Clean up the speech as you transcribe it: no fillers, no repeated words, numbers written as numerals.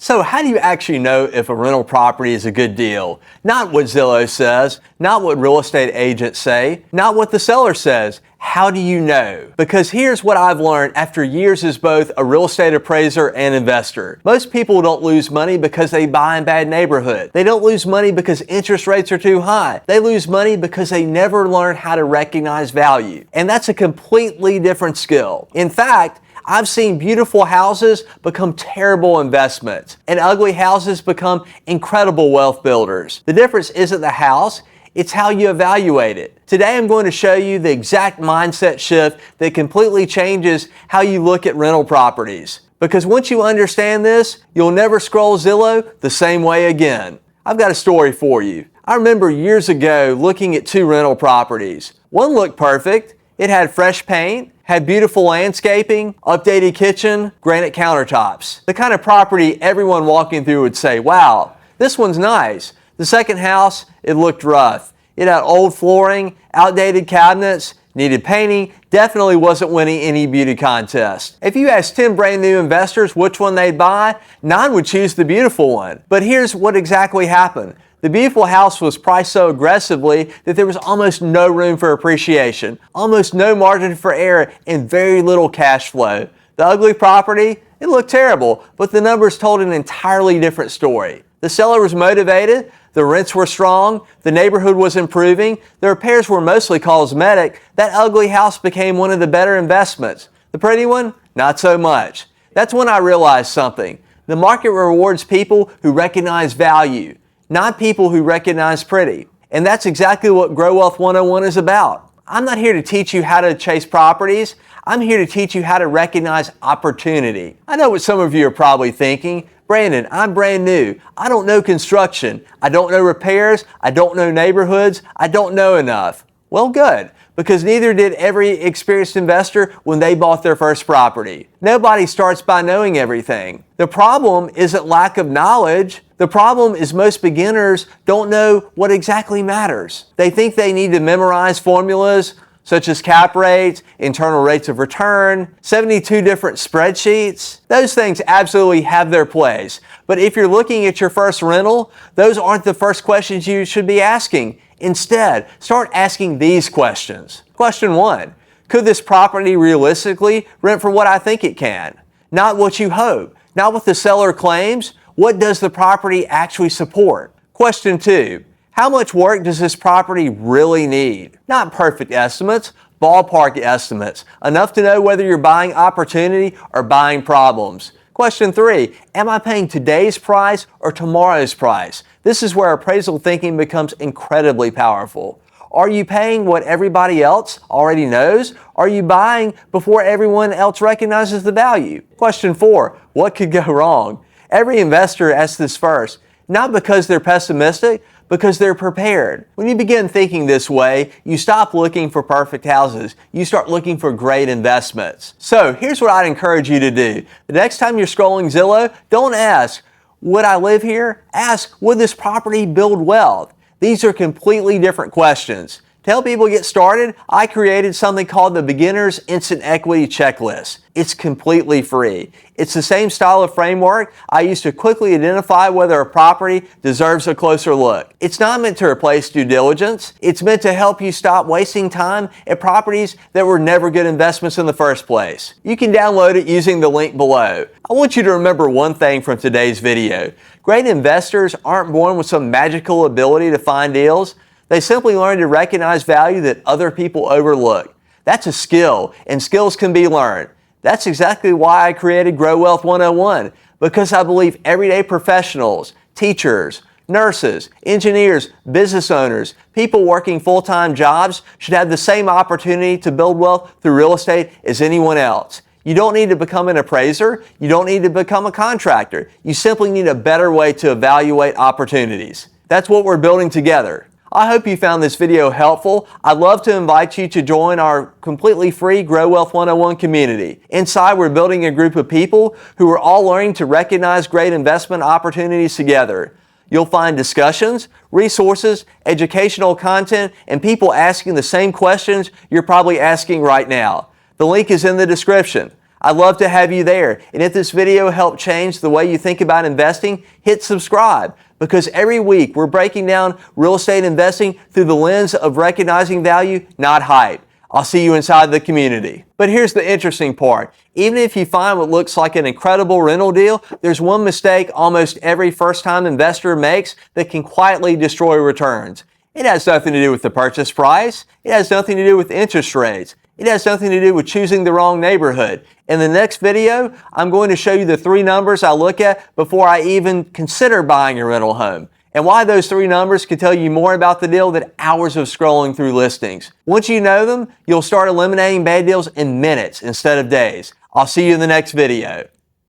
So how do you actually know if a rental property is a good deal? Not what Zillow says, not what real estate agents say, not what the seller says. How do you know? Because here's what I've learned after years as both a real estate appraiser and investor. Most people don't lose money because they buy in bad neighborhoods. They don't lose money because interest rates are too high. They lose money because they never learn how to recognize value. And that's a completely different skill. In fact, I've seen beautiful houses become terrible investments and ugly houses become incredible wealth builders. The difference isn't the house, it's how you evaluate it. Today I'm going to show you the exact mindset shift that completely changes how you look at rental properties. Because once you understand this, you'll never scroll Zillow the same way again. I've got a story for you. I remember years ago looking at two rental properties. One looked perfect. It had fresh paint, had beautiful landscaping, updated kitchen, granite countertops. The kind of property everyone walking through would say, wow, this one's nice. The second house, it looked rough. It had old flooring, outdated cabinets, needed painting, definitely wasn't winning any beauty contest. If you asked 10 brand new investors which one they'd buy, 9 would choose the beautiful one. But here's what exactly happened. The beautiful house was priced so aggressively that there was almost no room for appreciation, almost no margin for error, and very little cash flow. The ugly property, it looked terrible, but the numbers told an entirely different story. The seller was motivated, the rents were strong, the neighborhood was improving, the repairs were mostly cosmetic. That ugly house became one of the better investments. The pretty one, not so much. That's when I realized something. The market rewards people who recognize value, not people who recognize pretty. And that's exactly what Grow Wealth 101 is about. I'm not here to teach you how to chase properties. I'm here to teach you how to recognize opportunity. I know what some of you are probably thinking. Brandon, I'm brand new. I don't know construction. I don't know repairs. I don't know neighborhoods. I don't know enough. Well, good, because neither did every experienced investor when they bought their first property. Nobody starts by knowing everything. The problem isn't lack of knowledge. The problem is most beginners don't know what exactly matters. They think they need to memorize formulas such as cap rates, internal rates of return, 72 different spreadsheets. Those things absolutely have their place. But if you're looking at your first rental, those aren't the first questions you should be asking. Instead, start asking these questions. Question 1, could this property realistically rent for what I think it can? Not what you hope, not what the seller claims. What does the property actually support? Question 2, how much work does this property really need? Not perfect estimates, ballpark estimates, enough to know whether you're buying opportunity or buying problems. Question 3, am I paying today's price or tomorrow's price? This is where appraisal thinking becomes incredibly powerful. Are you paying what everybody else already knows? Are you buying before everyone else recognizes the value? Question 4, what could go wrong? Every investor asks this first, not because they're pessimistic, because they're prepared. When you begin thinking this way, you stop looking for perfect houses. You start looking for great investments. So here's what I'd encourage you to do. The next time you're scrolling Zillow, don't ask, would I live here? Ask, would this property build wealth? These are completely different questions. To help people get started, I created something called the Beginner's Instant Equity Checklist. It's completely free. It's the same style of framework I use to quickly identify whether a property deserves a closer look. It's not meant to replace due diligence. It's meant to help you stop wasting time at properties that were never good investments in the first place. You can download it using the link below. I want you to remember one thing from today's video. Great investors aren't born with some magical ability to find deals. They simply learn to recognize value that other people overlook. That's a skill, and skills can be learned. That's exactly why I created Grow Wealth 101, because I believe everyday professionals, teachers, nurses, engineers, business owners, people working full-time jobs should have the same opportunity to build wealth through real estate as anyone else. You don't need to become an appraiser. You don't need to become a contractor. You simply need a better way to evaluate opportunities. That's what we're building together. I hope you found this video helpful. I'd love to invite you to join our completely free Grow Wealth 101 community. Inside, we're building a group of people who are all learning to recognize great investment opportunities together. You'll find discussions, resources, educational content, and people asking the same questions you're probably asking right now. The link is in the description. I'd love to have you there. And if this video helped change the way you think about investing, hit subscribe, because every week we're breaking down real estate investing through the lens of recognizing value, not hype. I'll see you inside the community. But here's the interesting part. Even if you find what looks like an incredible rental deal, there's one mistake almost every first-time investor makes that can quietly destroy returns. It has nothing to do with the purchase price. It has nothing to do with interest rates. It has nothing to do with choosing the wrong neighborhood. In the next video, I'm going to show you the 3 numbers I look at before I even consider buying a rental home, and why those 3 numbers can tell you more about the deal than hours of scrolling through listings. Once you know them, you'll start eliminating bad deals in minutes instead of days. I'll see you in the next video.